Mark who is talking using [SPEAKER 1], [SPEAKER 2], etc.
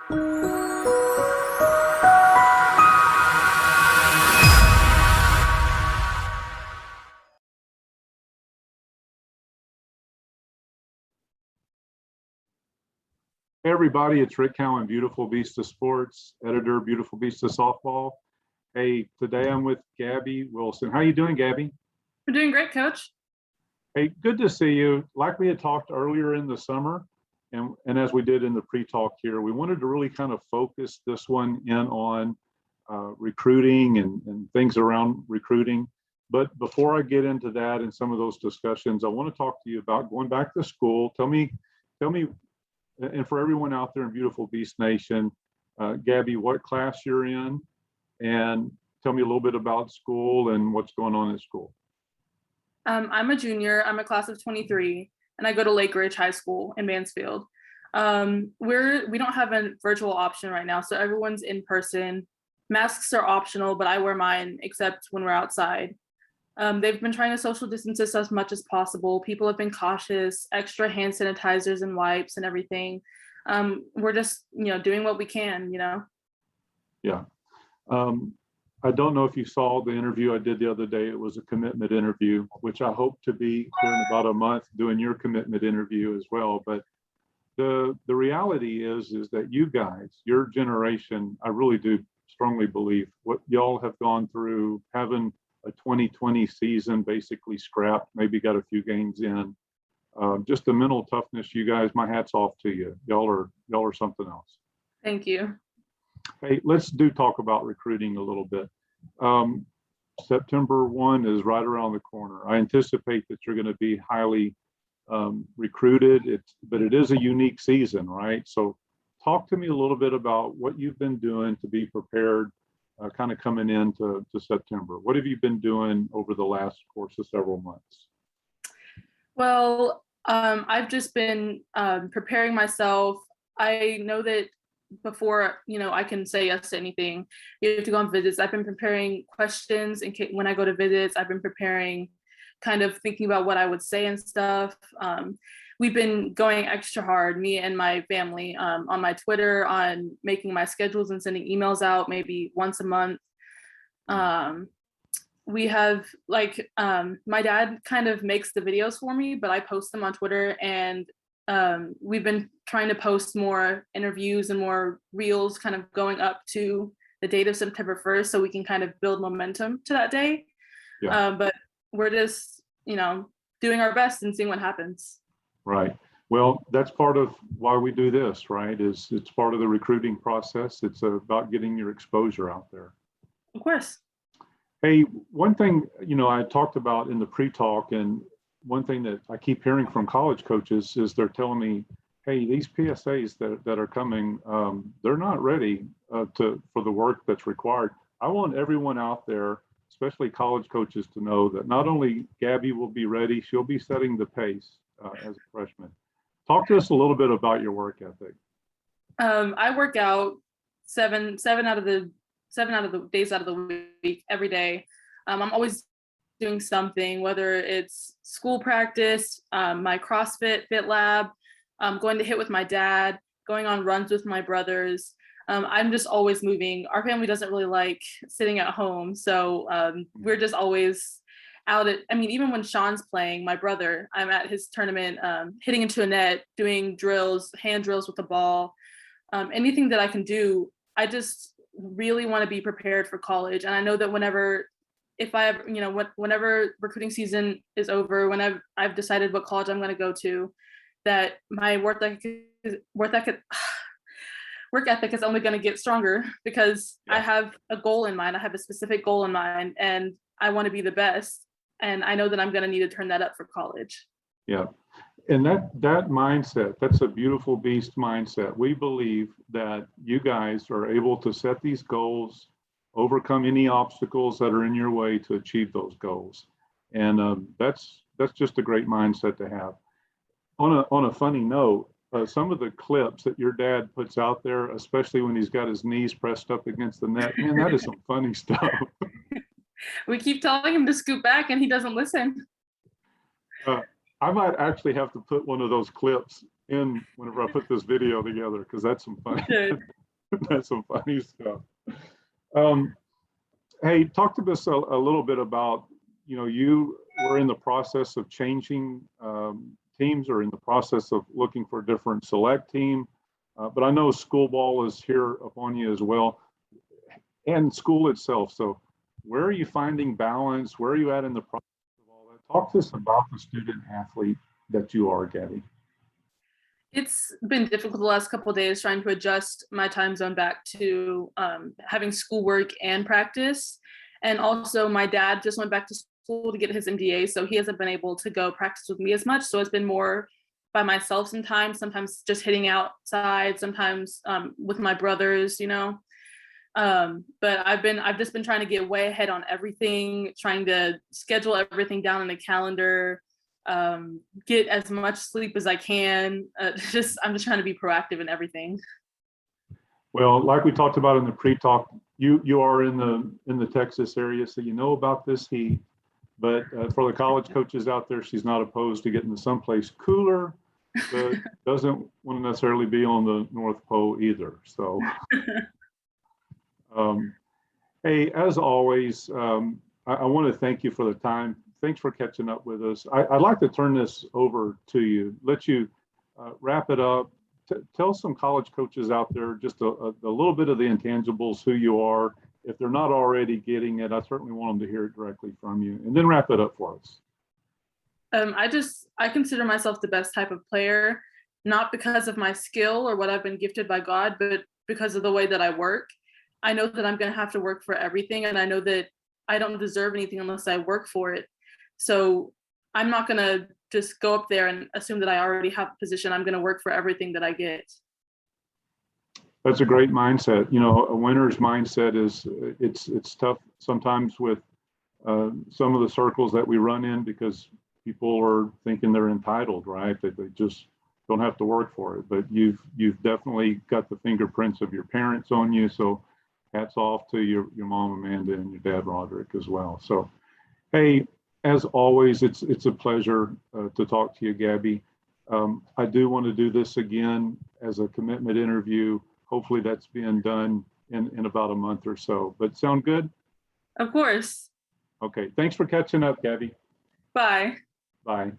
[SPEAKER 1] Hey everybody, it's Rick Cowan, Beautiful Beast of Sports, editor, Beautiful Beast of Softball. Hey, today I'm with Gabi Wilson. How you doing, Gabi?
[SPEAKER 2] We're doing great, Coach.
[SPEAKER 1] Hey, good to see you. Like we had talked earlier in the summer, and as we did in the pre-talk here, we wanted to really kind of focus this one in on recruiting and things around recruiting. But before I get into that and some of those discussions, I want to talk to you about going back to school. Tell me, and for everyone out there in Beautiful Beast Nation, Gabi, what class you're in, and tell me a little bit about school and what's going on in school.
[SPEAKER 2] I'm a junior. I'm a class of 23, and I go to Lake Ridge High School in Mansfield. We don't have a virtual option right now, so everyone's in person. Masks are optional, but I wear mine except when we're outside. They've been trying to social distance us as much as possible. People have been cautious, extra hand sanitizers and wipes and everything. We're just, doing what we can,
[SPEAKER 1] Yeah. I don't know if you saw the interview I did the other day. It was a commitment interview, which I hope to be here in about a month doing your commitment interview as well. But the reality is that you guys, your generation, I really do strongly believe what y'all have gone through, having a 2020 season basically scrapped, maybe got a few games in. Just the mental toughness, you guys, my hat's off to you. Y'all are something else.
[SPEAKER 2] Thank you.
[SPEAKER 1] Hey, let's talk about recruiting a little bit. September 1 is right around the corner. I anticipate that you're going to be highly recruited, but it is a unique season, right? So talk to me a little bit about what you've been doing to be prepared kind of coming into September. What have you been doing over the last course of several months?
[SPEAKER 2] Well, I've just been preparing myself. I know that before, I can say yes to anything, you have to go on visits. I've been preparing questions when I go to visits. I've been preparing, kind of thinking about what I would say and stuff. We've been going extra hard, me and my family, on my Twitter, on making my schedules and sending emails out maybe once a month. We have my dad kind of makes the videos for me, but I post them on Twitter, and we've been trying to post more interviews and more reels kind of going up to the date of September 1st so we can kind of build momentum to that day. Yeah. But we're just, doing our best and seeing what happens.
[SPEAKER 1] Right. Well, that's part of why we do this, right? It's part of the recruiting process. It's about getting your exposure out there.
[SPEAKER 2] Of course.
[SPEAKER 1] Hey, one thing, I talked about in the pre-talk, and one thing that I keep hearing from college coaches is they're telling me, hey, these PSAs that are coming, they're not ready for the work that's required. I want everyone out there, especially college coaches, to know that not only Gabi will be ready, she'll be setting the pace as a freshman. Talk to us a little bit about your work ethic.
[SPEAKER 2] I work out seven out of the days out of the week, every day. I'm always doing something, whether it's school practice, my CrossFit Fit Lab, going to hit with my dad, going on runs with my brothers. I'm just always moving. Our family doesn't really like sitting at home, so we're just always out even when Sean's playing, my brother, I'm at his tournament, hitting into a net, doing drills, hand drills with the ball, anything that I can do. I just really want to be prepared for college. And I know that whenever recruiting season is over, when I've decided what college I'm going to go to, that my work ethic is only going to get stronger because I have a goal in mind. I have a specific goal in mind, and I want to be the best. And I know that I'm going to need to turn that up for college.
[SPEAKER 1] Yeah. And that mindset, that's a Beautiful Beast mindset. We believe that you guys are able to set these goals, overcome any obstacles that are in your way to achieve those goals. And that's just a great mindset to have. On a funny note, some of the clips that your dad puts out there, especially when he's got his knees pressed up against the net, man, that is some funny stuff.
[SPEAKER 2] We keep telling him to scoot back and he doesn't listen.
[SPEAKER 1] I might actually have to put one of those clips in whenever I put this video together, because that's some fun. That's some funny stuff. Um, hey, talk to us a little bit about, you were in the process of changing teams, or in the process of looking for a different select team. But I know school ball is here upon you as well, and school itself. So where are you finding balance? Where are you at in the process of all that? Talk to us about the student athlete that you are, Gabi.
[SPEAKER 2] It's been difficult the last couple of days trying to adjust my time zone back to having schoolwork and practice. And also my dad just went back to school to get his MDA, so he hasn't been able to go practice with me as much. So it's been more by myself sometimes just hitting outside, sometimes with my brothers, But I've just been trying to get way ahead on everything, trying to schedule everything down in a calendar, get as much sleep as I can. I'm just trying to be proactive in everything.
[SPEAKER 1] Well, like we talked about in the pre-talk, you are in the Texas area, so you know about this heat. But for the college coaches out there, she's not opposed to getting to someplace cooler, but doesn't want to necessarily be on the North Pole either. So, hey, as always, I want to thank you for the time. Thanks for catching up with us. I'd like to turn this over to you, let you wrap it up. Tell some college coaches out there just a little bit of the intangibles, who you are. If they're not already getting it, I certainly want them to hear it directly from you, and then wrap it up for us.
[SPEAKER 2] I consider myself the best type of player, not because of my skill or what I've been gifted by God, but because of the way that I work. I know that I'm going to have to work for everything, and I know that I don't deserve anything unless I work for it. So I'm not going to just go up there and assume that I already have a position. I'm going to work for everything that I get.
[SPEAKER 1] That's a great mindset. A winner's mindset is it's tough sometimes with some of the circles that we run in, because people are thinking they're entitled, right? That they just don't have to work for it. But you've definitely got the fingerprints of your parents on you. So hats off to your mom Amanda and your dad Roderick as well. So hey, as always, it's a pleasure to talk to you, Gabi. I do want to do this again as a commitment interview. Hopefully that's being done in about a month or so. But sound good?
[SPEAKER 2] Of course.
[SPEAKER 1] Okay. Thanks for catching up, Gabi.
[SPEAKER 2] Bye.
[SPEAKER 1] Bye.